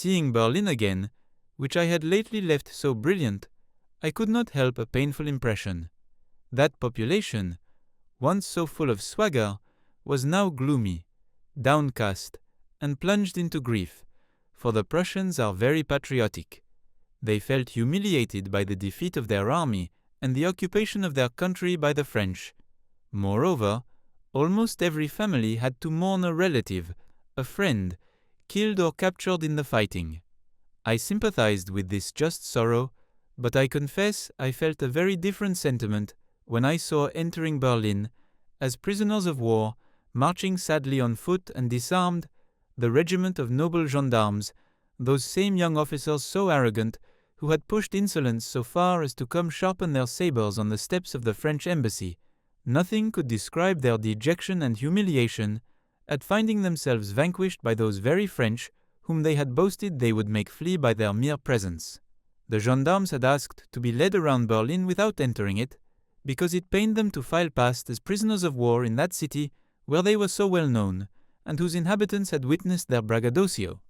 Seeing Berlin again, which I had lately left so brilliant, I could not help a painful impression. That population, once so full of swagger, was now gloomy, downcast, and plunged into grief, for the Prussians are very patriotic. They felt humiliated by the defeat of their army and the occupation of their country by the French. Moreover, almost every family had to mourn a relative, a friend, killed or captured in the fighting. I sympathized with this just sorrow, but I confess I felt a very different sentiment when I saw entering Berlin, as prisoners of war, marching sadly on foot and disarmed, the regiment of noble gendarmes, those same young officers so arrogant, who had pushed insolence so far as to come sharpen their sabres on the steps of the French embassy. Nothing could describe their dejection and humiliation at finding themselves vanquished by those very French whom they had boasted they would make flee by their mere presence. The gendarmes had asked to be led around Berlin without entering it, because it pained them to file past as prisoners of war in that city where they were so well known, and whose inhabitants had witnessed their braggadocio.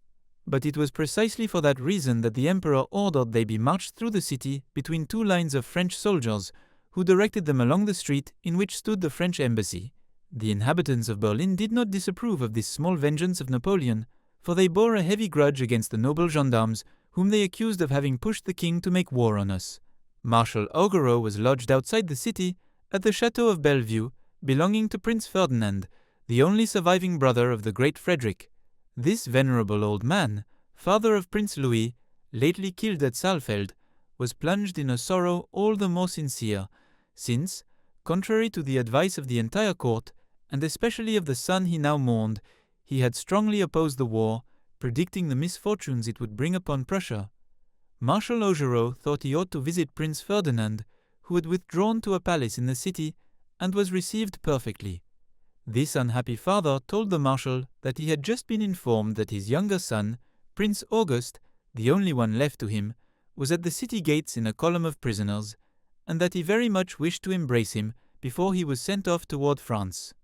But it was precisely for that reason that the emperor ordered they be marched through the city between two lines of French soldiers, who directed them along the street in which stood the French embassy. The inhabitants of Berlin did not disapprove of this small vengeance of Napoleon, for they bore a heavy grudge against the noble gendarmes, whom they accused of having pushed the king to make war on us. Marshal Augereau was lodged outside the city, at the chateau of Bellevue, belonging to Prince Ferdinand, the only surviving brother of the great Frederick. This venerable old man, father of Prince Louis, lately killed at Saalfeld, was plunged in a sorrow all the more sincere, since, contrary to the advice of the entire court, and especially of the son he now mourned, he had strongly opposed the war, predicting the misfortunes it would bring upon Prussia. Marshal Augereau thought he ought to visit Prince Ferdinand, who had withdrawn to a palace in the city, and was received perfectly. This unhappy father told the marshal that he had just been informed that his younger son, Prince August, the only one left to him, was at the city gates in a column of prisoners, and that he very much wished to embrace him before he was sent off toward France.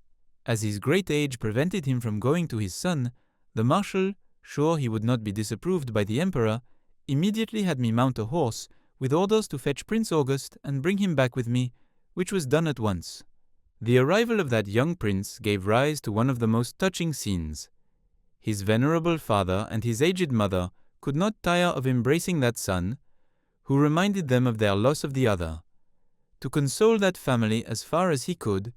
As his great age prevented him from going to his son, the marshal, sure he would not be disapproved by the emperor, immediately had me mount a horse, with orders to fetch Prince August and bring him back with me, which was done at once. The arrival of that young prince gave rise to one of the most touching scenes. His venerable father and his aged mother could not tire of embracing that son, who reminded them of their loss of the other. To console that family as far as he could,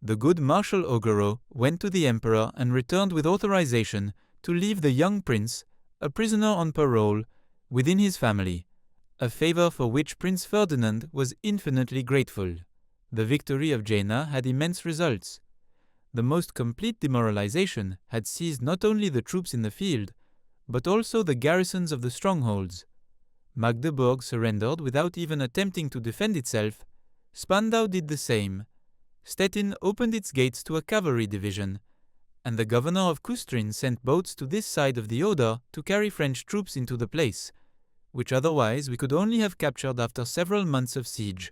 the good Marshal Augereau went to the emperor and returned with authorization to leave the young prince, a prisoner on parole, within his family, a favor for which Prince Ferdinand was infinitely grateful. The victory of Jena had immense results. The most complete demoralization had seized not only the troops in the field, but also the garrisons of the strongholds. Magdeburg surrendered without even attempting to defend itself. Spandau did the same. Stettin opened its gates to a cavalry division, and the governor of Kustrin sent boats to this side of the Oder to carry French troops into the place, which otherwise we could only have captured after several months of siege.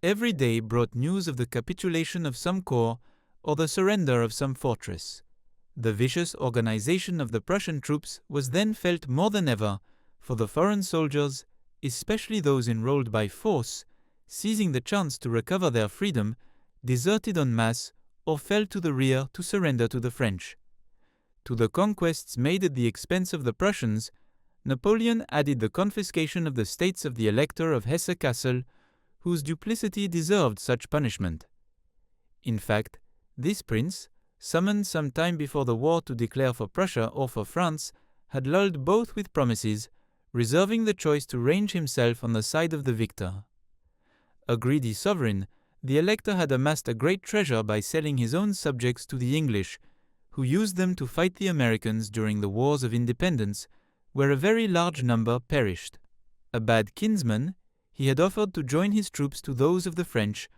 Every day brought news of the capitulation of some corps or the surrender of some fortress. The vicious organization of the Prussian troops was then felt more than ever, for the foreign soldiers, especially those enrolled by force, seizing the chance to recover their freedom, deserted en masse or fell to the rear to surrender to the French. To the conquests made at the expense of the Prussians, Napoleon added the confiscation of the states of the Elector of Hesse-Kassel, whose duplicity deserved such punishment. In fact, this prince, summoned some time before the war to declare for Prussia or for France, had lulled both with promises, reserving the choice to range himself on the side of the victor. A greedy sovereign, the Elector had amassed a great treasure by selling his own subjects to the English, who used them to fight the Americans during the wars of independence, where a very large number perished. A bad kinsman, he had offered to join his troops to those of the French,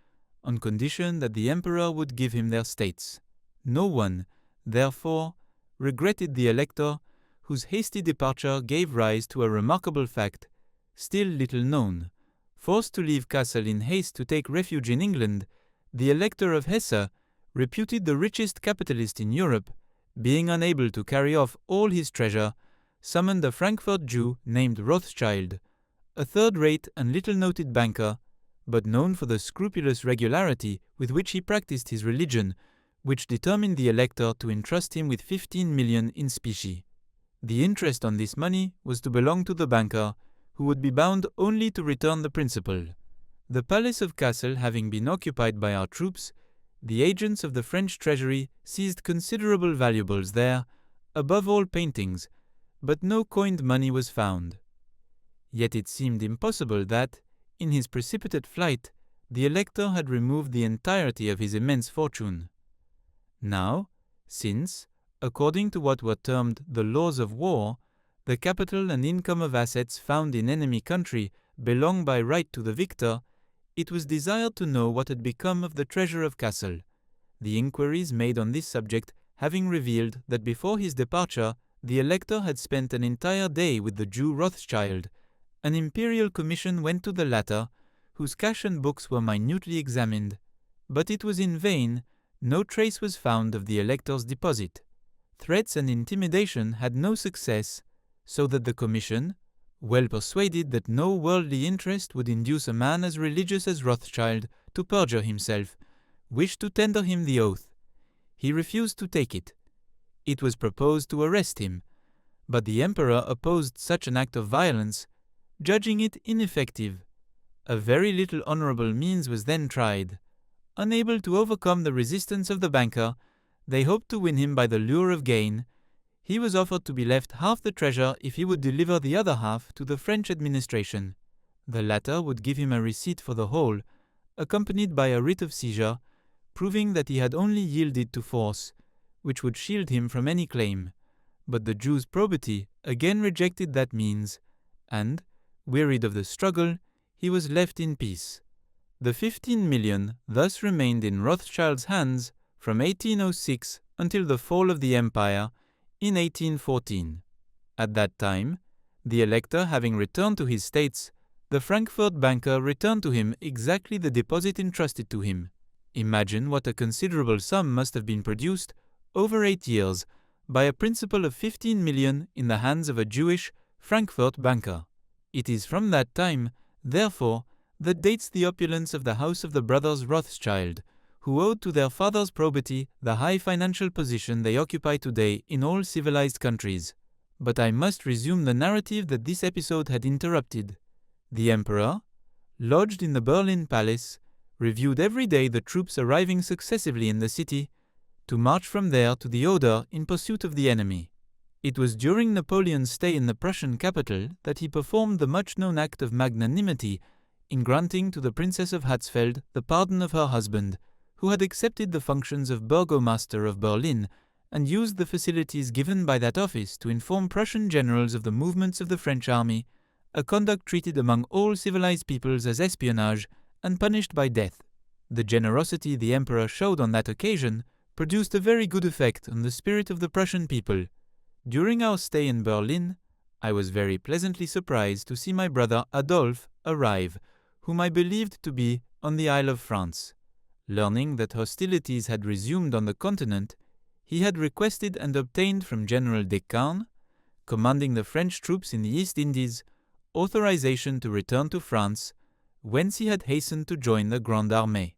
on condition that the emperor would give him their states. No one, therefore, regretted the Elector, whose hasty departure gave rise to a remarkable fact, still little known. Forced to leave Kassel in haste to take refuge in England, the Elector of Hesse, reputed the richest capitalist in Europe, being unable to carry off all his treasure, summoned a Frankfurt Jew named Rothschild, a third-rate and little-noted banker, but known for the scrupulous regularity with which he practiced his religion, which determined the elector to entrust him with 15 million in specie. The interest on this money was to belong to the banker, who would be bound only to return the principal. The palace of Kassel having been occupied by our troops, the agents of the French treasury seized considerable valuables there, above all paintings, but no coined money was found. Yet it seemed impossible that, in his precipitate flight, the elector had removed the entirety of his immense fortune. Now, since, according to what were termed the laws of war, the capital and income of assets found in enemy country belong by right to the victor, it was desired to know what had become of the treasure of Kassel, the inquiries made on this subject having revealed that before his departure the elector had spent an entire day with the Jew Rothschild. An imperial commission went to the latter, whose cash and books were minutely examined, but it was in vain. No trace was found of the elector's deposit. Threats and intimidation had no success, so that the commission, well persuaded that no worldly interest would induce a man as religious as Rothschild to perjure himself, wished to tender him the oath. He refused to take it. It was proposed to arrest him, but the emperor opposed such an act of violence, judging it ineffective. A very little honourable means was then tried. Unable to overcome the resistance of the banker, they hoped to win him by the lure of gain. He was offered to be left half the treasure if he would deliver the other half to the French administration. The latter would give him a receipt for the whole, accompanied by a writ of seizure, proving that he had only yielded to force, which would shield him from any claim. But the Jew's probity again rejected that means, and, wearied of the struggle, he was left in peace. The 15 million thus remained in Rothschild's hands from 1806 until the fall of the Empire in 1814. At that time, the elector having returned to his states, the Frankfurt banker returned to him exactly the deposit entrusted to him. Imagine what a considerable sum must have been produced over 8 years by a principal of 15 million in the hands of a Jewish Frankfurt banker. It is from that time, therefore, that dates the opulence of the house of the brothers Rothschild, who owed to their father's probity the high financial position they occupy today in all civilized countries. But I must resume the narrative that this episode had interrupted. The emperor, lodged in the Berlin palace, reviewed every day the troops arriving successively in the city, to march from there to the Oder in pursuit of the enemy. It was during Napoleon's stay in the Prussian capital that he performed the much-known act of magnanimity in granting to the Princess of Hatzfeld the pardon of her husband, who had accepted the functions of Burgomaster of Berlin and used the facilities given by that office to inform Prussian generals of the movements of the French army, a conduct treated among all civilized peoples as espionage and punished by death. The generosity the emperor showed on that occasion produced a very good effect on the spirit of the Prussian people. During our stay in Berlin, I was very pleasantly surprised to see my brother Adolphe arrive, whom I believed to be on the Isle of France. Learning that hostilities had resumed on the continent, he had requested and obtained from General Descartes, commanding the French troops in the East Indies, authorization to return to France, whence he had hastened to join the Grande Armée.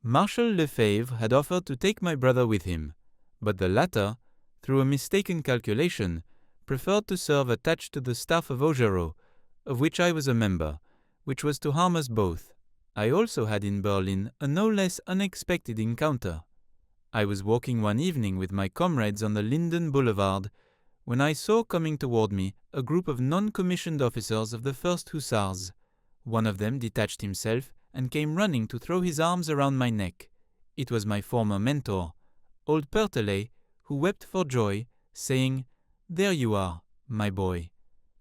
Marshal Lefebvre had offered to take my brother with him, but the latter, through a mistaken calculation, preferred to serve attached to the staff of Augereau, of which I was a member, which was to harm us both. I also had in Berlin a no less unexpected encounter. I was walking one evening with my comrades on the Linden Boulevard, when I saw coming toward me a group of non-commissioned officers of the 1st Hussars. One of them detached himself and came running to throw his arms around my neck. It was my former mentor, old Pertelet, who wept for joy, saying, "There you are, my boy."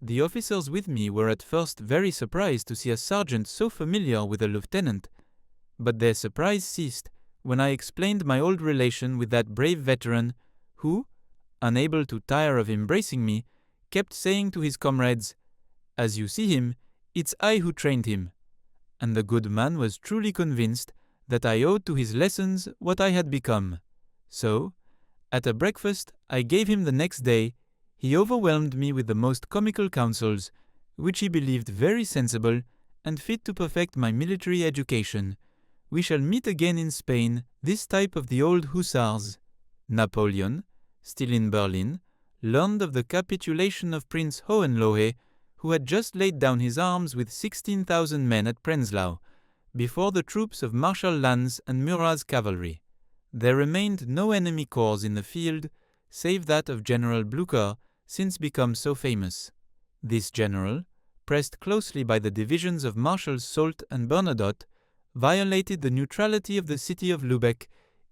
The officers with me were at first very surprised to see a sergeant so familiar with a lieutenant, but their surprise ceased when I explained my old relation with that brave veteran who, unable to tire of embracing me, kept saying to his comrades, "As you see him, it's I who trained him." And the good man was truly convinced that I owed to his lessons what I had become. So, at a breakfast I gave him the next day, He overwhelmed me with the most comical counsels, which he believed very sensible and fit to perfect my military education. We shall meet again in Spain, this type of the old hussars. Napoleon, still in Berlin, learned of the capitulation of Prince Hohenlohe, who had just laid down his arms with 16,000 men at Prenzlau, before the troops of Marshal Lannes and Murat's cavalry. There remained no enemy corps in the field, save that of General Blücher, since become so famous. This general, pressed closely by the divisions of Marshals Soult and Bernadotte, violated the neutrality of the city of Lübeck,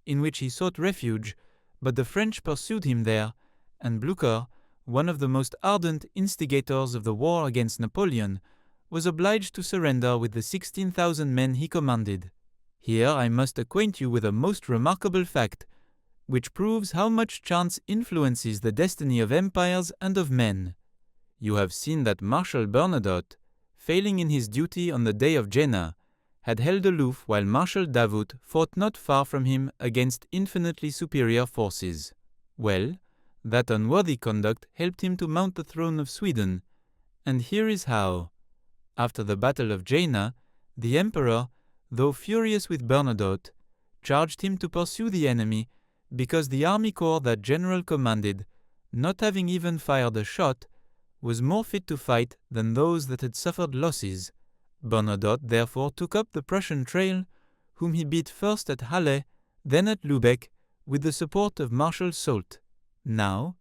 in which he sought refuge, but the French pursued him there, and Blücher, one of the most ardent instigators of the war against Napoleon, was obliged to surrender with the 16,000 men he commanded. Here I must acquaint you with a most remarkable fact, which proves how much chance influences the destiny of empires and of men. You have seen that Marshal Bernadotte, failing in his duty on the day of Jena, had held aloof while Marshal Davout fought not far from him against infinitely superior forces. Well, that unworthy conduct helped him to mount the throne of Sweden, and here is how. After the Battle of Jena, the Emperor, though furious with Bernadotte, charged him to pursue the enemy, because the army corps that general commanded, not having even fired a shot, was more fit to fight than those that had suffered losses. Bernadotte therefore took up the Prussian trail, whom he beat first at Halle, then at Lübeck, with the support of Marshal Soult. Now,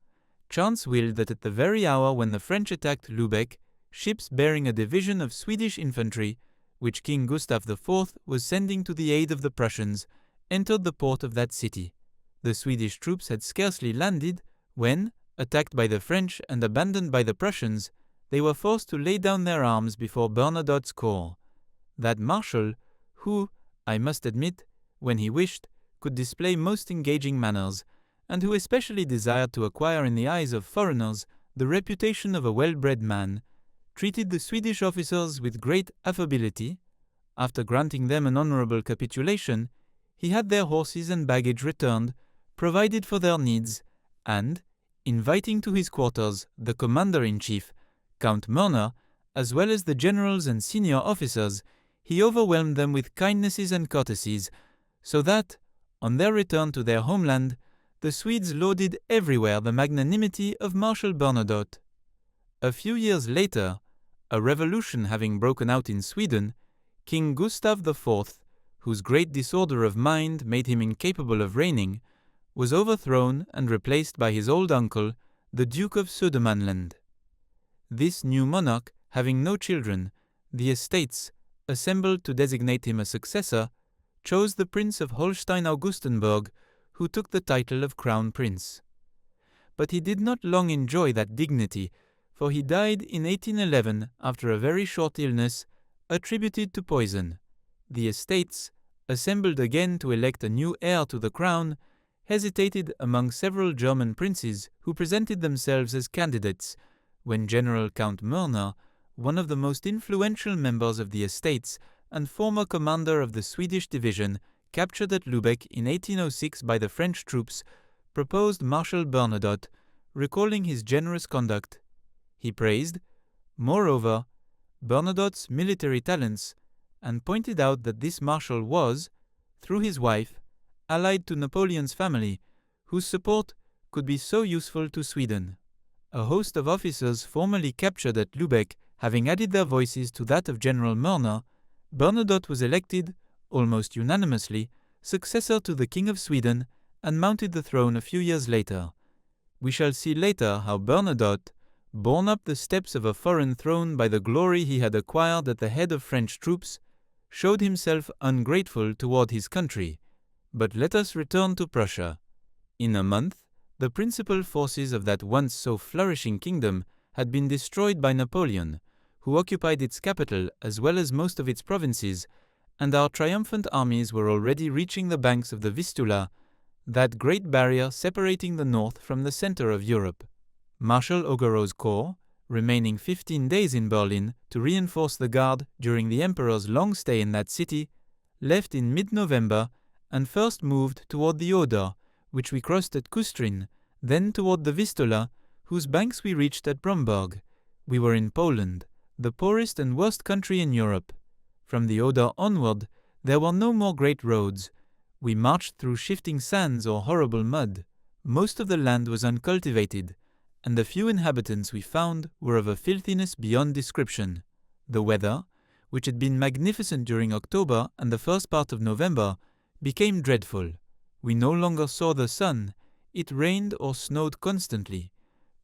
chance willed that at the very hour when the French attacked Lübeck, ships bearing a division of Swedish infantry, which King Gustav IV was sending to the aid of the Prussians, entered the port of that city. The Swedish troops had scarcely landed when, attacked by the French and abandoned by the Prussians, they were forced to lay down their arms before Bernadotte's corps. That marshal, who, I must admit, when he wished, could display most engaging manners, and who especially desired to acquire in the eyes of foreigners the reputation of a well-bred man, treated the Swedish officers with great affability. After granting them an honorable capitulation, he had their horses and baggage returned, provided for their needs, and, inviting to his quarters the commander-in-chief, Count Mörner, as well as the generals and senior officers, he overwhelmed them with kindnesses and courtesies, so that, on their return to their homeland, the Swedes lauded everywhere the magnanimity of Marshal Bernadotte. A few years later, a revolution having broken out in Sweden, King Gustav IV, whose great disorder of mind made him incapable of reigning, was overthrown and replaced by his old uncle, the Duke of Södermanland. This new monarch, having no children, the estates, assembled to designate him a successor, chose the Prince of Holstein-Augustenburg, who took the title of Crown Prince. But he did not long enjoy that dignity, for he died in 1811 after a very short illness, attributed to poison. The estates, assembled again to elect a new heir to the crown, hesitated among several German princes who presented themselves as candidates, when General Count Mörner, one of the most influential members of the estates and former commander of the Swedish division captured at Lübeck in 1806 by the French troops, proposed Marshal Bernadotte, recalling his generous conduct. He praised, moreover, Bernadotte's military talents, and pointed out that this marshal was, through his wife, allied to Napoleon's family, whose support could be so useful to Sweden. A host of officers formerly captured at Lübeck having added their voices to that of General Mörner, Bernadotte was elected, almost unanimously, successor to the King of Sweden and mounted the throne a few years later. We shall see later how Bernadotte, borne up the steps of a foreign throne by the glory he had acquired at the head of French troops, showed himself ungrateful toward his country. But let us return to Prussia. In a month, the principal forces of that once so flourishing kingdom had been destroyed by Napoleon, who occupied its capital as well as most of its provinces, and our triumphant armies were already reaching the banks of the Vistula, that great barrier separating the north from the center of Europe. Marshal Augereau's corps, remaining 15 days in Berlin to reinforce the guard during the Emperor's long stay in that city, left in mid-November and first moved toward the Oder, which we crossed at Kustrin, then toward the Vistula, whose banks we reached at Bromberg. We were in Poland, the poorest and worst country in Europe. From the Oder onward, there were no more great roads. We marched through shifting sands or horrible mud. Most of the land was uncultivated, and the few inhabitants we found were of a filthiness beyond description. The weather, which had been magnificent during October and the first part of November, became dreadful. We no longer saw the sun. It rained or snowed constantly.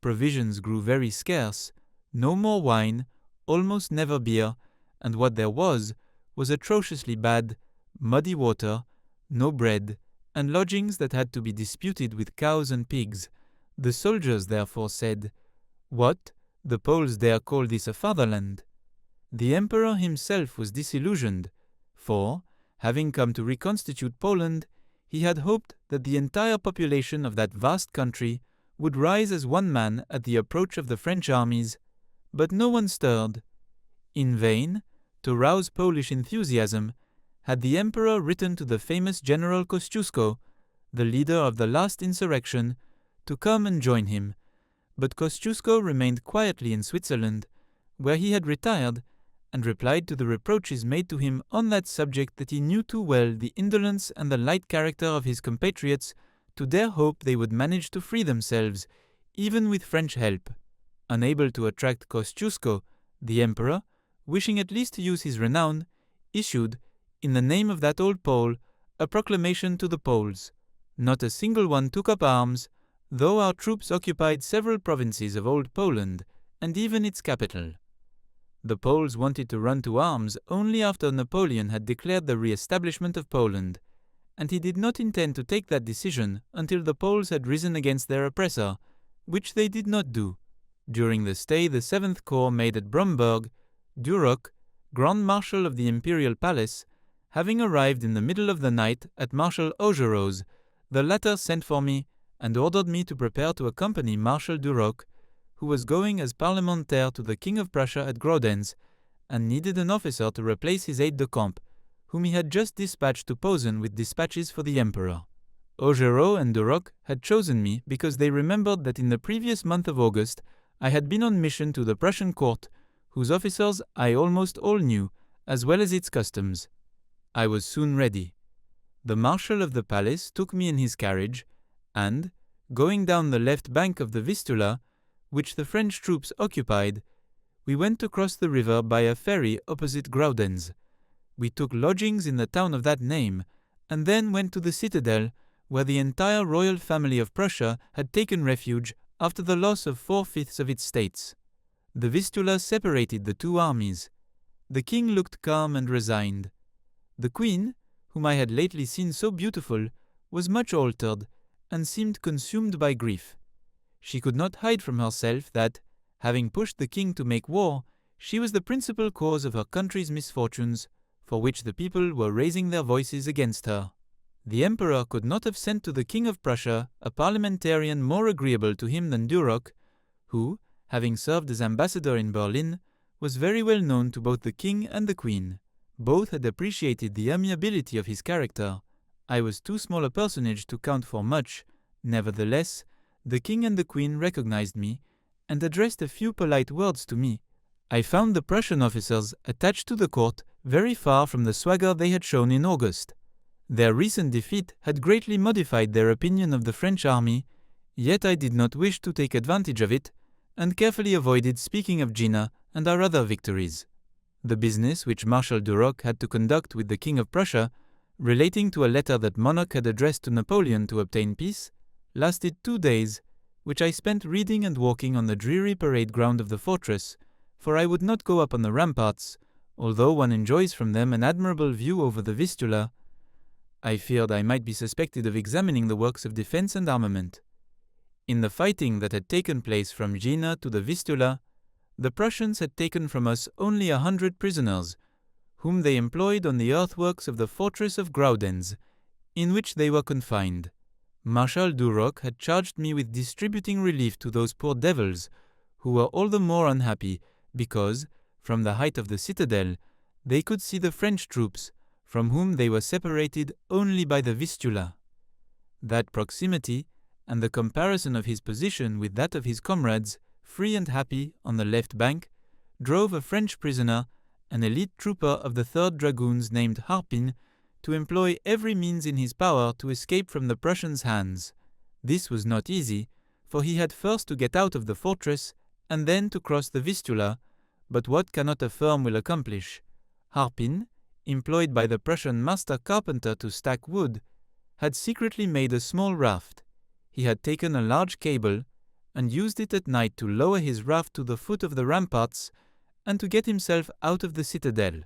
Provisions grew very scarce. No more wine, almost never beer, and what there was atrociously bad, muddy water, no bread, and lodgings that had to be disputed with cows and pigs. The soldiers therefore said, "What? The Poles dare call this a fatherland?" The emperor himself was disillusioned, for, having come to reconstitute Poland, he had hoped that the entire population of that vast country would rise as one man at the approach of the French armies, but no one stirred. In vain, to rouse Polish enthusiasm, had the emperor written to the famous General Kosciuszko, the leader of the last insurrection, to come and join him, but Kosciuszko remained quietly in Switzerland, where he had retired, and replied to the reproaches made to him on that subject that he knew too well the indolence and the light character of his compatriots to dare hope they would manage to free themselves, even with French help. Unable to attract Kosciuszko, the emperor, wishing at least to use his renown, issued, in the name of that old Pole, a proclamation to the Poles. Not a single one took up arms, though our troops occupied several provinces of Old Poland, and even its capital. The Poles wanted to run to arms only after Napoleon had declared the re-establishment of Poland, and he did not intend to take that decision until the Poles had risen against their oppressor, which they did not do. During the stay the 7th Corps made at Bromberg, Duroc, Grand Marshal of the Imperial Palace, having arrived in the middle of the night at Marshal Augereau's, the latter sent for me and ordered me to prepare to accompany Marshal Duroc, who was going as parlementaire to the King of Prussia at Grodens, and needed an officer to replace his aide-de-camp, whom he had just dispatched to Posen with dispatches for the emperor. Augereau and Duroc had chosen me because they remembered that in the previous month of August I had been on mission to the Prussian court, whose officers I almost all knew, as well as its customs. I was soon ready. The marshal of the palace took me in his carriage, and, going down the left bank of the Vistula, which the French troops occupied, we went across the river by a ferry opposite Grodens. We took lodgings in the town of that name, and then went to the citadel, where the entire royal family of Prussia had taken refuge after the loss of 4/5 of its states. The Vistula separated the two armies. The king looked calm and resigned. The queen, whom I had lately seen so beautiful, was much altered, and seemed consumed by grief. She could not hide from herself that, having pushed the king to make war, she was the principal cause of her country's misfortunes, for which the people were raising their voices against her. The emperor could not have sent to the King of Prussia a parliamentarian more agreeable to him than Duroc, who, having served as ambassador in Berlin, was very well known to both the king and the queen. Both had appreciated the amiability of his character. I was too small a personage to count for much. Nevertheless, the king and the queen recognized me, and addressed a few polite words to me. I found the Prussian officers attached to the court very far from the swagger they had shown in August. Their recent defeat had greatly modified their opinion of the French army, yet I did not wish to take advantage of it, and carefully avoided speaking of Jena and our other victories. The business which Marshal Duroc had to conduct with the King of Prussia, relating to a letter that monarch had addressed to Napoleon to obtain peace, lasted 2 days, which I spent reading and walking on the dreary parade ground of the fortress, for I would not go up on the ramparts, although one enjoys from them an admirable view over the Vistula. I feared I might be suspected of examining the works of defense and armament. In the fighting that had taken place from Jena to the Vistula, the Prussians had taken from us only 100 prisoners, whom they employed on the earthworks of the fortress of Grodens, in which they were confined. Marshal Duroc had charged me with distributing relief to those poor devils, who were all the more unhappy because, from the height of the citadel, they could see the French troops, from whom they were separated only by the Vistula. That proximity, and the comparison of his position with that of his comrades, free and happy, on the left bank, drove a French prisoner, an elite trooper of the 3rd Dragoons named Harpin, to employ every means in his power to escape from the Prussians' hands. This was not easy, for he had first to get out of the fortress and then to cross the Vistula, but what cannot a firm will accomplish? Harpin, employed by the Prussian master carpenter to stack wood, had secretly made a small raft. He had taken a large cable and used it at night to lower his raft to the foot of the ramparts and to get himself out of the citadel.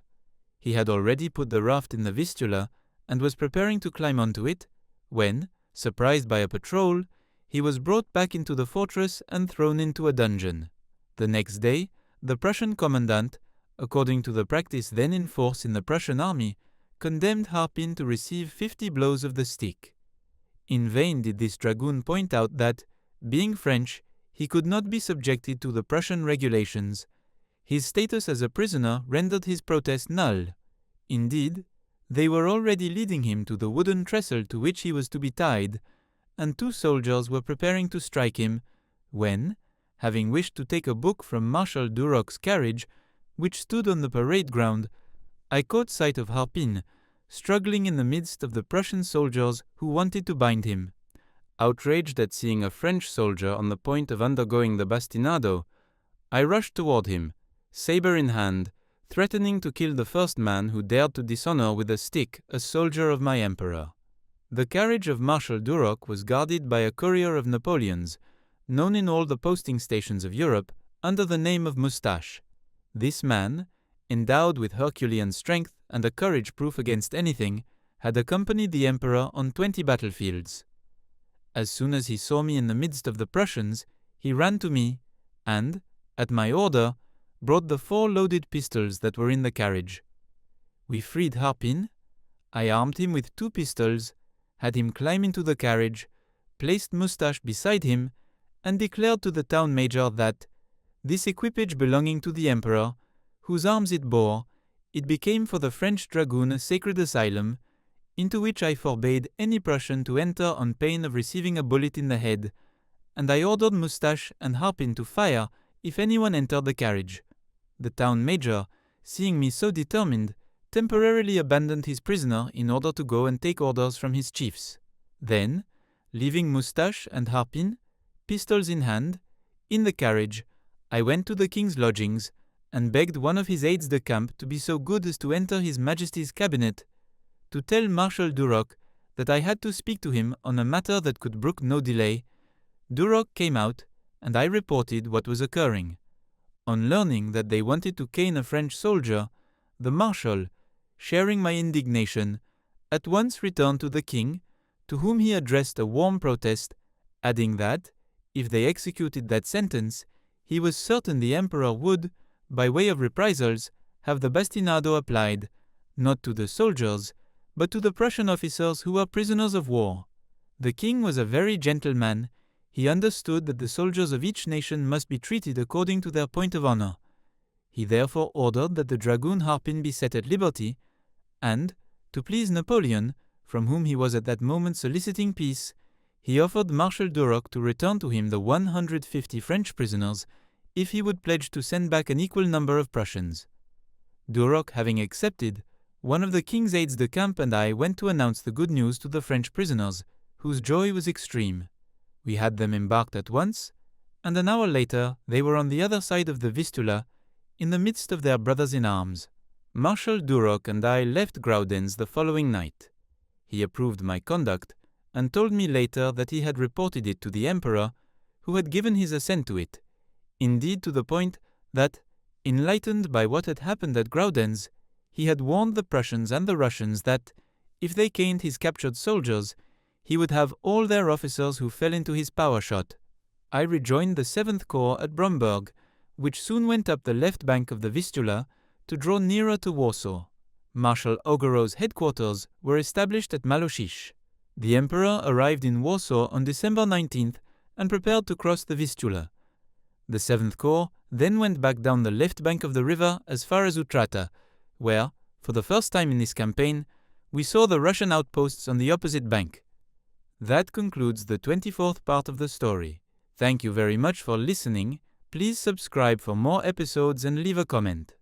He had already put the raft in the Vistula and was preparing to climb onto it, when, surprised by a patrol, he was brought back into the fortress and thrown into a dungeon. The next day, the Prussian commandant, according to the practice then in force in the Prussian army, condemned Harpin to receive 50 blows of the stick. In vain did this dragoon point out that, being French, he could not be subjected to the Prussian regulations. His status as a prisoner rendered his protest null. Indeed, they were already leading him to the wooden trestle to which he was to be tied, and 2 soldiers were preparing to strike him, when, having wished to take a book from Marshal Duroc's carriage, which stood on the parade ground, I caught sight of Harpin, struggling in the midst of the Prussian soldiers who wanted to bind him. Outraged at seeing a French soldier on the point of undergoing the bastinado, I rushed toward him, saber in hand, threatening to kill the first man who dared to dishonor with a stick a soldier of my emperor. The carriage of Marshal Duroc was guarded by a courier of Napoleon's, known in all the posting stations of Europe under the name of Moustache. This man, endowed with Herculean strength and a courage proof against anything, had accompanied the emperor on 20 battlefields. As soon as he saw me in the midst of the Prussians, he ran to me and, at my order, brought the 4 loaded pistols that were in the carriage. We freed Harpin. I armed him with 2 pistols, had him climb into the carriage, placed Moustache beside him, and declared to the town major that, this equipage belonging to the emperor, whose arms it bore, it became for the French dragoon a sacred asylum, into which I forbade any Prussian to enter on pain of receiving a bullet in the head, and I ordered Moustache and Harpin to fire if anyone entered the carriage. The town major, seeing me so determined, temporarily abandoned his prisoner in order to go and take orders from his chiefs. Then, leaving Moustache and Harpin, pistols in hand, in the carriage, I went to the king's lodgings and begged one of his aides-de-camp to be so good as to enter his majesty's cabinet, to tell Marshal Duroc that I had to speak to him on a matter that could brook no delay. Duroc came out, and I reported what was occurring. On learning that they wanted to cane a French soldier, the marshal, sharing my indignation, at once returned to the king, to whom he addressed a warm protest, adding that, if they executed that sentence, he was certain the emperor would, by way of reprisals, have the bastinado applied, not to the soldiers, but to the Prussian officers who were prisoners of war. The king was a very gentle man. He understood that the soldiers of each nation must be treated according to their point of honor. He therefore ordered that the dragoon Harpin be set at liberty, and, to please Napoleon, from whom he was at that moment soliciting peace, he offered Marshal Duroc to return to him the 150 French prisoners if he would pledge to send back an equal number of Prussians. Duroc having accepted, one of the king's aides-de-camp and I went to announce the good news to the French prisoners, whose joy was extreme. We had them embarked at once, and an hour later they were on the other side of the Vistula, in the midst of their brothers-in-arms. Marshal Duroc and I left Graudenz the following night. He approved my conduct, and told me later that he had reported it to the emperor, who had given his assent to it, indeed to the point that, enlightened by what had happened at Graudenz, he had warned the Prussians and the Russians that, if they caned his captured soldiers, he would have all their officers who fell into his power shot. I rejoined the 7th Corps at Bromberg, which soon went up the left bank of the Vistula to draw nearer to Warsaw. Marshal Augereau's headquarters were established at Malosich. The emperor arrived in Warsaw on December 19th and prepared to cross the Vistula. The 7th Corps then went back down the left bank of the river as far as Utrata, where, for the first time in this campaign, we saw the Russian outposts on the opposite bank. That concludes the 24th part of the story. Thank you very much for listening. Please subscribe for more episodes and leave a comment.